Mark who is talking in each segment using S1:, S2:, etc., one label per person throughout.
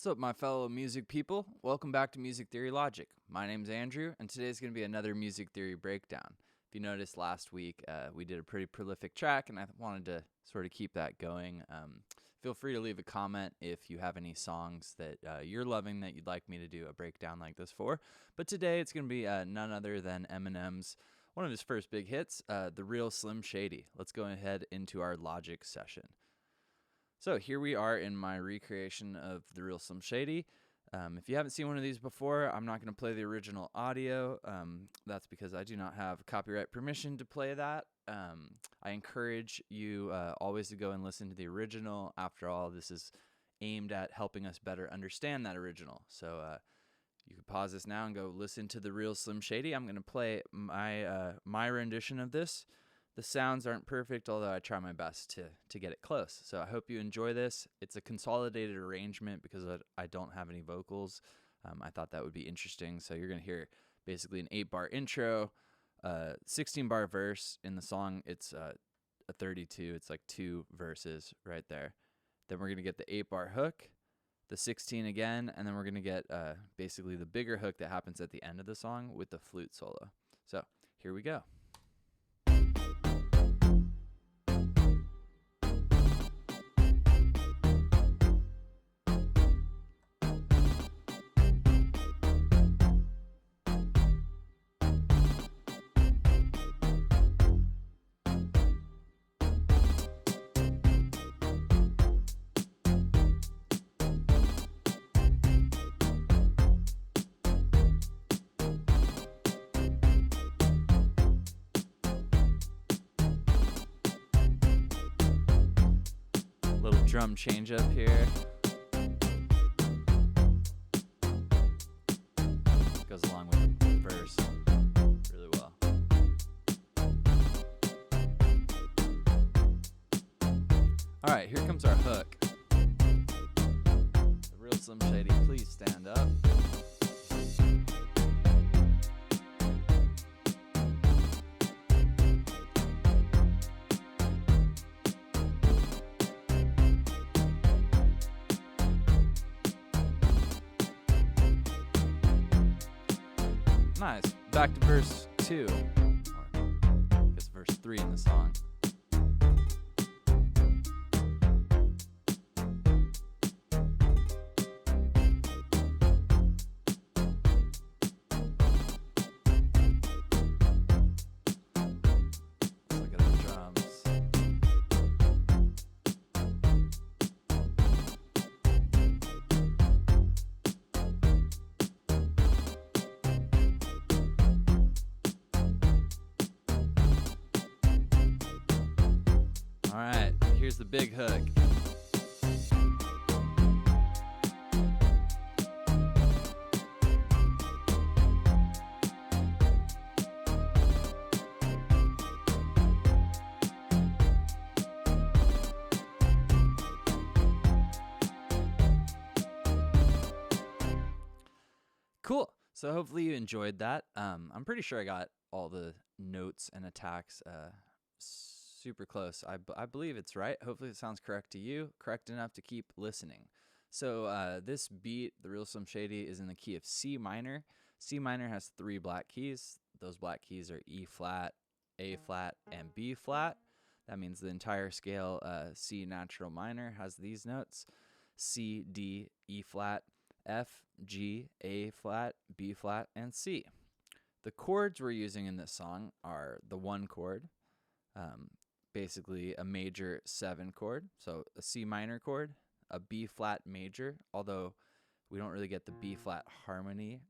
S1: What's up, my fellow music people? Welcome back to Music Theory Logic. My name's Andrew, and today's going to be another music theory breakdown. If you noticed last week, we did a pretty prolific track, and I wanted to sort of keep that going. Feel free to leave a comment if you have any songs that you're loving that you'd like me to do a breakdown like this for. But today it's going to be none other than Eminem's, one of his first big hits, the Real Slim Shady. Let's go ahead into our Logic session. So here we are in my recreation of the Real Slim Shady. If you haven't seen one of these before, I'm not going to play the original audio. That's because I do not have copyright permission to play that. I encourage you always to go and listen to the original. After all, this is aimed at helping us better understand that original. So you can pause this now and go listen to the Real Slim Shady. I'm going to play my rendition of this. The sounds aren't perfect, although I try my best to get it close. So I hope you enjoy this. It's a consolidated arrangement because I don't have any vocals. I thought that would be interesting. So you're going to hear basically an 8-bar intro, 16-bar verse. In the song, it's a 32. It's like 2 verses right there. Then we're going to get the 8-bar hook, the 16 again, and then we're going to get basically the bigger hook that happens at the end of the song with the flute solo. So here we go. Little drum change up here. Goes along with the verse really well. All right, here comes our hook. The Real Slim Shady, please stand up. Nice. Back to verse 2, or I guess verse 3 in the song. Let's look at the drums. All right, here's the big hook. Cool. So hopefully you enjoyed that. I'm pretty sure I got all the notes and attacks super close. I believe it's right. Hopefully it sounds correct to you, correct enough to keep listening. So this beat, the Real Slim Shady, is in the key of C minor. C minor has 3 black keys. Those black keys are E flat, A flat, and B flat. That means the entire scale, C natural minor, has these notes: C, D, E flat, F, G, A flat, B flat, and C. The chords we're using in this song are the 1 chord, basically a major 7 chord, so a C minor chord, a B flat major, although we don't really get the B flat harmony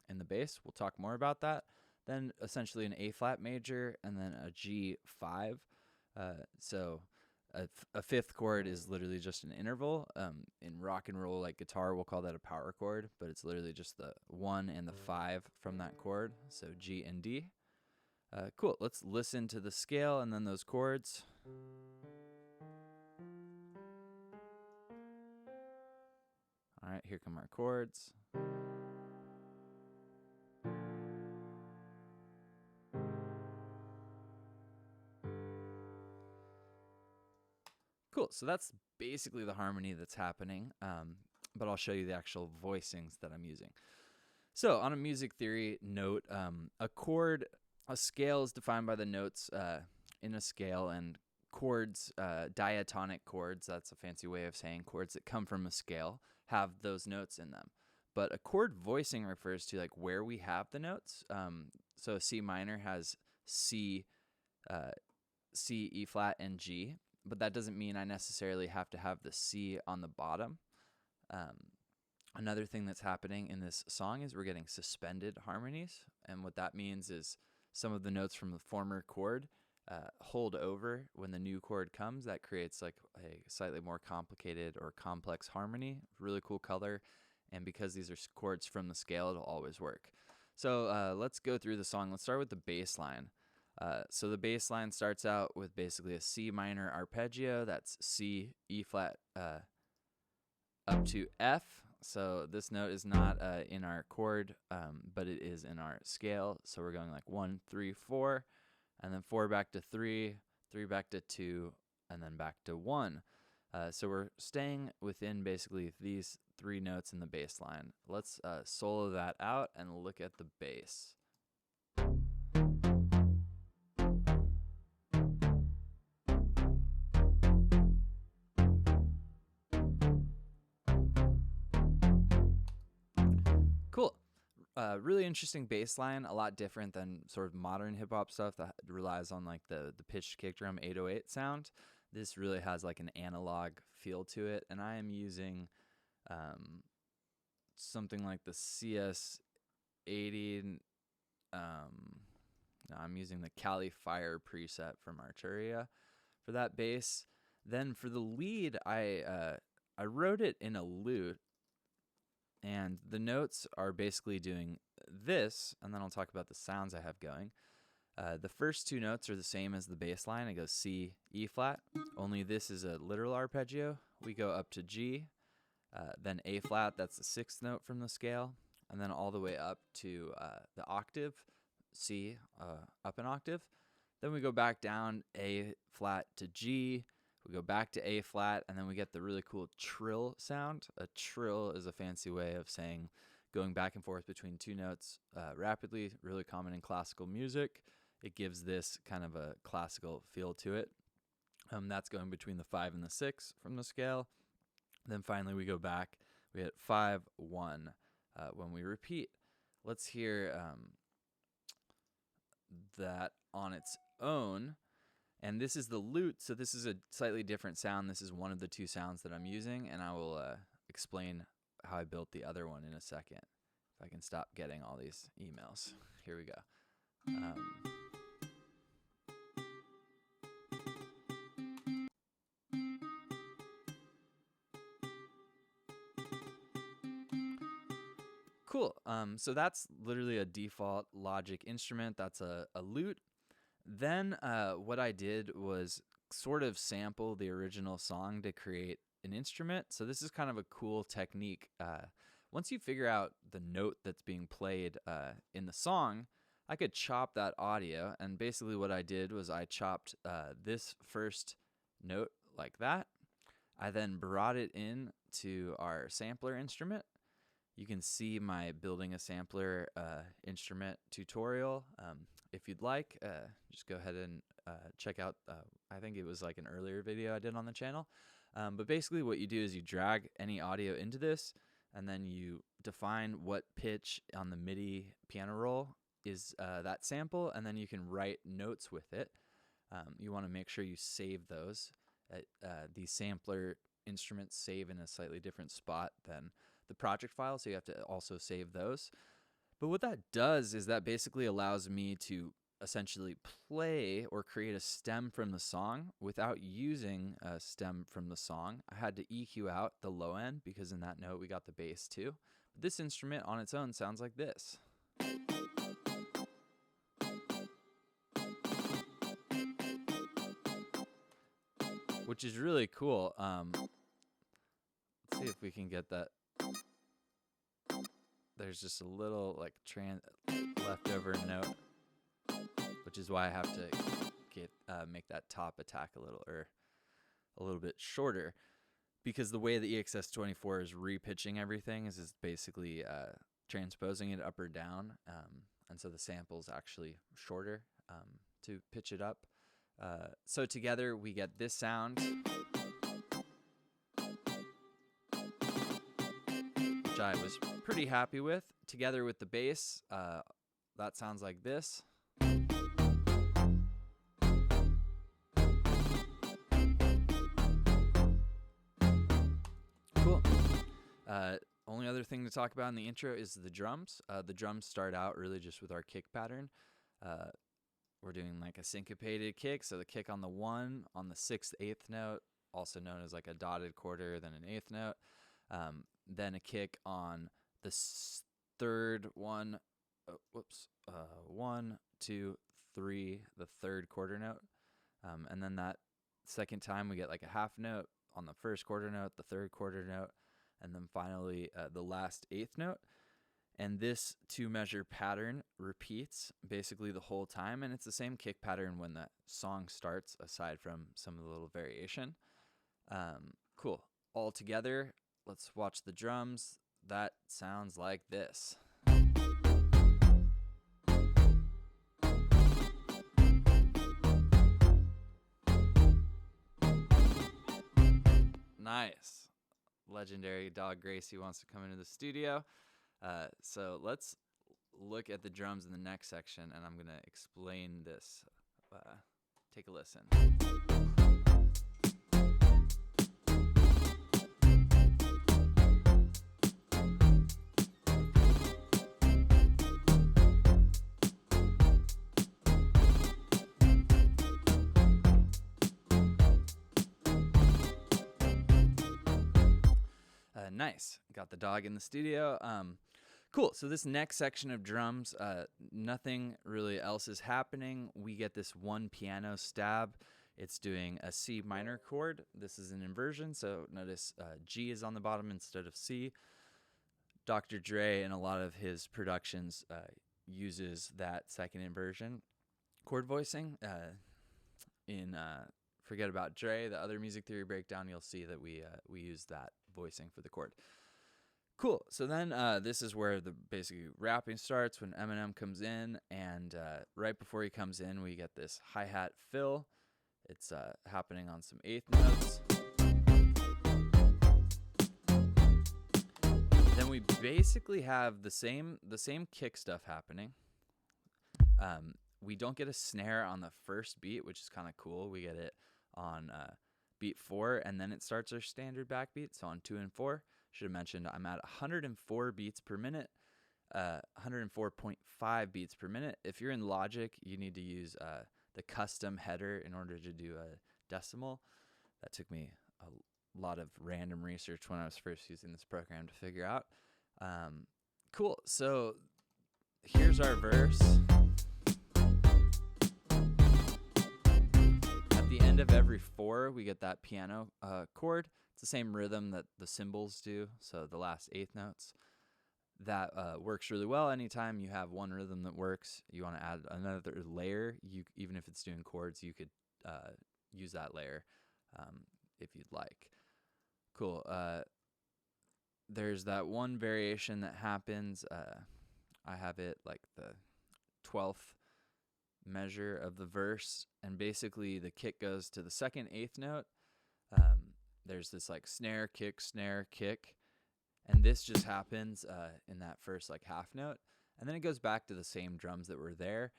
S1: in the bass. We'll talk more about that. Then essentially an A flat major, and then a G5. So a 5th chord is literally just an interval. In rock and roll, like guitar, we'll call that a power chord, but it's literally just the 1 and the 5 from that chord, so G and D. Cool, let's listen to the scale and then those chords. All right, here come our chords. Cool. So that's basically the harmony that's happening. but I'll show you the actual voicings that I'm using. So on a music theory note, a scale is defined by the notes in a scale, and chords, diatonic chords, that's a fancy way of saying chords that come from a scale, have those notes in them. But a chord voicing refers to like where we have the notes. So C minor has C, C, E flat, and G, but that doesn't mean I necessarily have to have the C on the bottom. Another thing that's happening in this song is we're getting suspended harmonies, and what that means is some of the notes from the former chord hold over when the new chord comes. That creates like a slightly more complicated or complex harmony. Really cool color, and because these are chords from the scale, it'll always work. So let's go through the song. Let's start with the bass line. So the bass line starts out with basically a C minor arpeggio. That's C, E flat, up to F. So this note is not in our chord, but it is in our scale. So we're going like 1, 3, 4, and then 4 back to 3, 3 back to 2, and then back to 1. So we're staying within basically these 3 notes in the bass line. Let's solo that out and look at the bass. Cool. Really interesting bass line, a lot different than sort of modern hip hop stuff that relies on like the pitched kick drum 808 sound. This really has like an analog feel to it, and I am using something like the CS80. No, I'm using the Cali Fire preset from Arturia for that bass. Then for the lead, I wrote it in a lute. And the notes are basically doing this, and then I'll talk about the sounds I have going. The first 2 notes are the same as the bass line. It goes C, E flat, only this is a literal arpeggio. We go up to G, then A flat, that's the 6th note from the scale, and then all the way up to the octave, C, up an octave. Then we go back down, A flat to G. We go back to A flat, and then we get the really cool trill sound. A trill is a fancy way of saying going back and forth between 2 notes rapidly, really common in classical music. It gives this kind of a classical feel to it. That's going between the 5 and the 6 from the scale. Then finally we go back. We hit 5, 1 when we repeat. Let's hear that on its own. And this is the lute, so this is a slightly different sound. This is one of the 2 sounds that I'm using, and I will explain how I built the other one in a second. If I can stop getting all these emails. Here we go. Cool. So that's literally a default Logic instrument. That's a lute. Then what I did was sort of sample the original song to create an instrument. So this is kind of a cool technique. Once you figure out the note that's being played in the song, I could chop that audio. And basically what I did was I chopped this first note like that. I then brought it in to our sampler instrument. You can see my building a sampler instrument tutorial. If you'd like, just go ahead and check out, I think it was like an earlier video I did on the channel. But basically what you do is you drag any audio into this, and then you define what pitch on the MIDI piano roll is that sample, and then you can write notes with it. You want to make sure you save those. These sampler instruments save in a slightly different spot than the project file, so you have to also save those. But what that does is that basically allows me to essentially play or create a stem from the song without using a stem from the song. I had to EQ out the low end because in that note we got the bass too. But this instrument on its own sounds like this. Which is really cool. Let's see if we can get that. There's just a little like leftover note, which is why I have to make that top attack a little bit shorter. because the way the EXS-24 is repitching everything is basically transposing it up or down, and so the sample is actually shorter to pitch it up. So together we get this sound, which I was pretty happy with. Together with the bass, that sounds like this. Cool. Only other thing to talk about in the intro is the drums. The drums start out really just with our kick pattern. We're doing like a syncopated kick, so the kick on the 1 on the 6th, 8th note, also known as like a dotted quarter, then an 8th note, then a kick on the 3rd one, 1, 2, 3, the 3rd quarter note, and then that second time we get like a half note on the 1st quarter note, the 3rd quarter note, and then finally the last 8th note. And this 2-measure pattern repeats basically the whole time, and it's the same kick pattern when the song starts, aside from some of the little variation. Cool. All together, let's watch the drums. That sounds like this. Nice. Legendary dog Gracie wants to come into the studio. So let's look at the drums in the next section, and I'm going to explain this. Take a listen. Nice. Got the dog in the studio. Cool. So this next section of drums, nothing really else is happening. We get this one piano stab. It's doing a C minor chord. This is an inversion, so notice G is on the bottom instead of C. Dr. Dre, in a lot of his productions, uses that second inversion chord voicing. In Forget About Dre, the other music theory breakdown, you'll see that we use that voicing for the chord. Cool. So then this is where the basically rapping starts, when Eminem comes in, and right before he comes in, we get this hi-hat fill. It's happening on some 8th notes. Then we basically have the same kick stuff happening. We don't get a snare on the first beat, which is kind of cool. We get it on beat 4, and then it starts our standard backbeat. So on 2 and 4, should have mentioned I'm at 104 beats per minute, 104.5 beats per minute. If you're in Logic, you need to use the custom header in order to do a decimal. That took me a lot of random research when I was first using this program to figure out. Cool. So here's our verse. At the end of every 4, we get that piano chord. It's the same rhythm that the cymbals do, so the last 8th notes. That works really well. Anytime you have one rhythm that works, you want to add another layer. Even if it's doing chords, you could use that layer if you'd like. Cool. There's that one variation that happens. I have it like the 12th measure of the verse, and basically the kick goes to the 2nd 8th note. There's this like snare, kick, and this just happens in that first like half note, and then it goes back to the same drums that were there.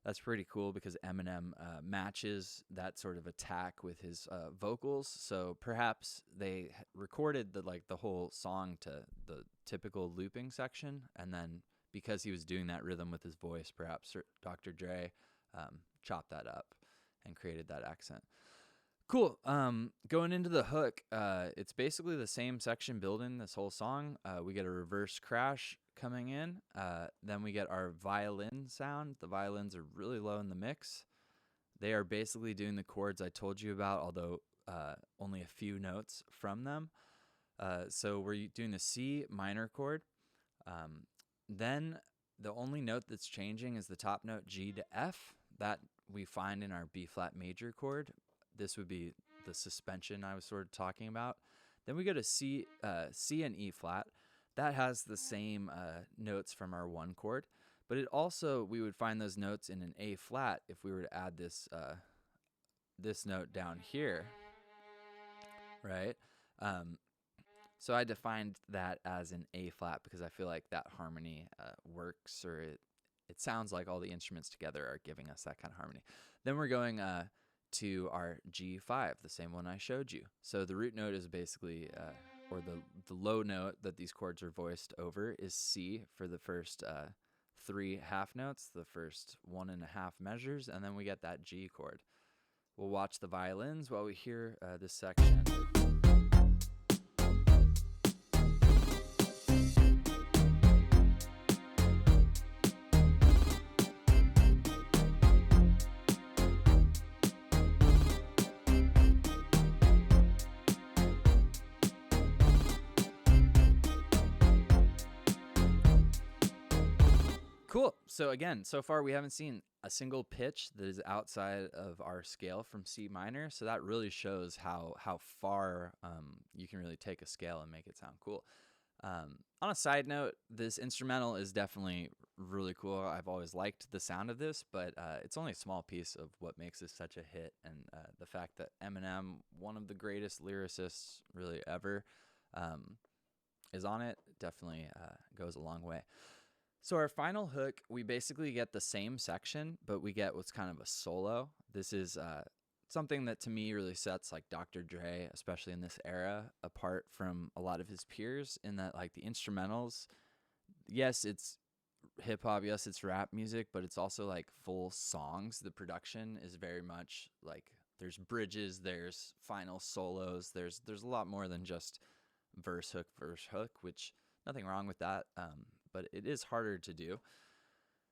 S1: That's pretty cool because Eminem matches that sort of attack with his vocals. So perhaps they recorded the whole song to the typical looping section, and then because he was doing that rhythm with his voice, perhaps Dr. Dre chopped that up and created that accent. Cool. Going into the hook, it's basically the same section building this whole song. We get a reverse crash coming in. Then we get our violin sound. The violins are really low in the mix. They are basically doing the chords I told you about, although only a few notes from them. So we're doing the C minor chord. Then the only note that's changing is the top note G to F. That we find in our B flat major chord. This would be the suspension I was sort of talking about. Then we go to C and E flat. That has the same notes from our 1 chord, but it also, we would find those notes in an A flat if we were to add this this note down here, right? So I defined that as an A flat because I feel like that harmony works, or it sounds like all the instruments together are giving us that kind of harmony. Then we're going to our G5, the same one I showed you. So the root note is basically, or the low note that these chords are voiced over is C for the first 3 half notes, the first 1.5 measures, and then we get that G chord. We'll watch the violins while we hear this section. Cool. So again, so far we haven't seen a single pitch that is outside of our scale from C minor. So that really shows how far you can really take a scale and make it sound cool. On a side note, this instrumental is definitely really cool. I've always liked the sound of this, but it's only a small piece of what makes this such a hit. And the fact that Eminem, one of the greatest lyricists really ever, is on it definitely goes a long way. So our final hook, we basically get the same section, but we get what's kind of a solo. This is something that to me really sets like Dr. Dre, especially in this era, apart from a lot of his peers, in that like the instrumentals, yes, it's hip hop, yes, it's rap music, but it's also like full songs. The production is very much like there's bridges, there's final solos, there's a lot more than just verse hook, which nothing wrong with that. But it is harder to do.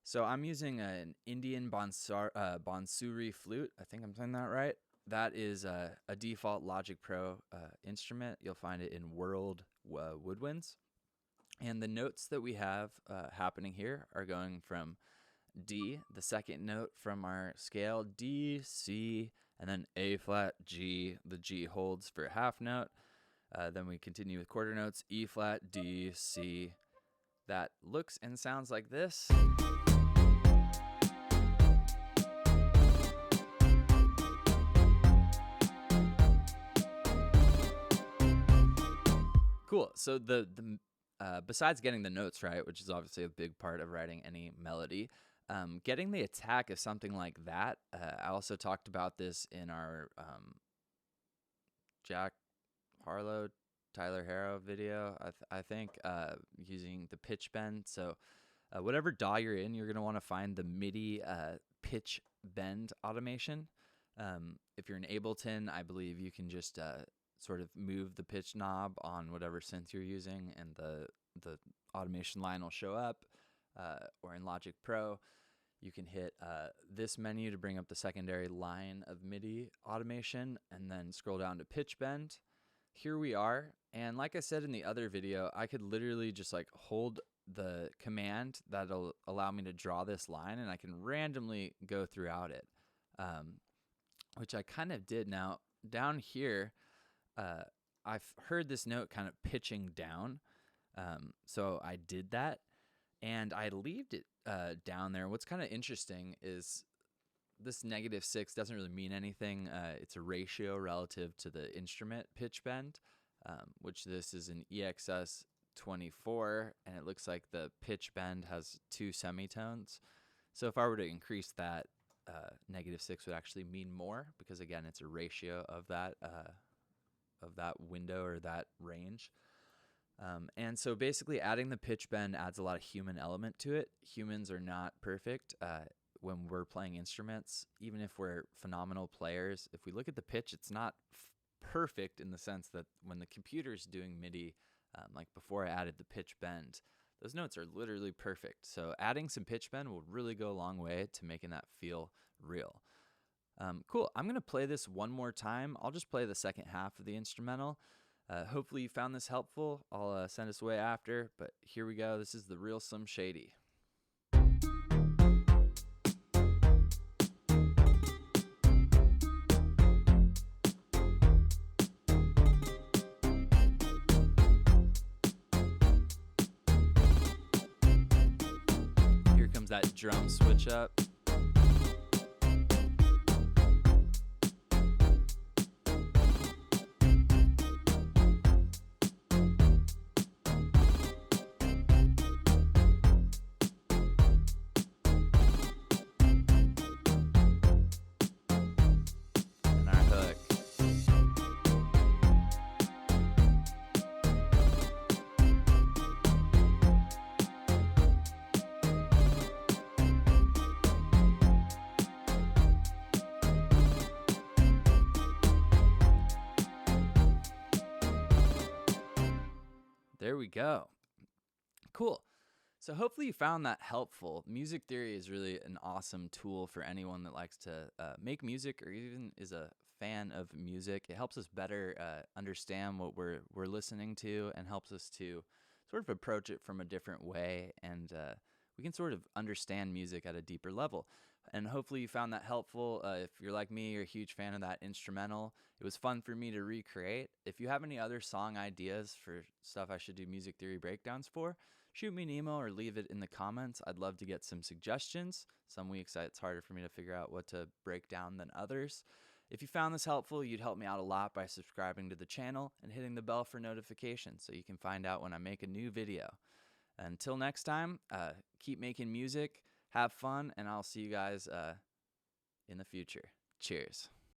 S1: So I'm using an Indian Bansuri flute. I think I'm saying that right. That is a default Logic Pro instrument. You'll find it in World Woodwinds. And the notes that we have happening here are going from D, the second note from our scale, D, C, and then A flat, G. The G holds for a half note. Then we continue with quarter notes, E flat, D, C. That looks and sounds like this. Cool. So the besides getting the notes right, which is obviously a big part of writing any melody, getting the attack of something like that. I also talked about this in our Jack Harlow, Tyler Harrow video, I think, using the pitch bend. So whatever DAW you're in, you're going to want to find the MIDI pitch bend automation. If you're in Ableton, I believe you can just sort of move the pitch knob on whatever synth you're using, and the automation line will show up. Or in Logic Pro, you can hit this menu to bring up the secondary line of MIDI automation, and then scroll down to pitch bend. Here we are, and like I said in the other video, I could literally just like hold the command that'll allow me to draw this line, and I can randomly go throughout it, which I kind of did. Now, down here, I've heard this note kind of pitching down, so I did that, and I left it down there. What's kind of interesting is this -6 doesn't really mean anything. It's a ratio relative to the instrument pitch bend, which this is an EXS 24, and it looks like the pitch bend has 2 semitones. So if I were to increase that, -6 would actually mean more, because again, it's a ratio of that window or that range. And so basically adding the pitch bend adds a lot of human element to it. Humans are not perfect. When we're playing instruments, even if we're phenomenal players, if we look at the pitch, it's not perfect in the sense that when the computer's doing MIDI, like before I added the pitch bend, those notes are literally perfect. So adding some pitch bend will really go a long way to making that feel real. Cool. I'm going to play this one more time. I'll just play the second half of the instrumental. Hopefully you found this helpful. I'll send us away after, but here we go. This is the Real Slim Shady. that drum switch up. And our hook. There we go. Cool. So hopefully you found that helpful. Music theory is really an awesome tool for anyone that likes to make music or even is a fan of music. It helps us better understand what we're listening to and helps us to sort of approach it from a different way, and we can sort of understand music at a deeper level. And hopefully you found that helpful. If you're like me, you're a huge fan of that instrumental. It was fun for me to recreate. If you have any other song ideas for stuff I should do music theory breakdowns for, shoot me an email or leave it in the comments. I'd love to get some suggestions. Some weeks it's harder for me to figure out what to break down than others. If you found this helpful, you'd help me out a lot by subscribing to the channel and hitting the bell for notifications so you can find out when I make a new video. Until next time, keep making music, have fun, and I'll see you guys in the future. Cheers.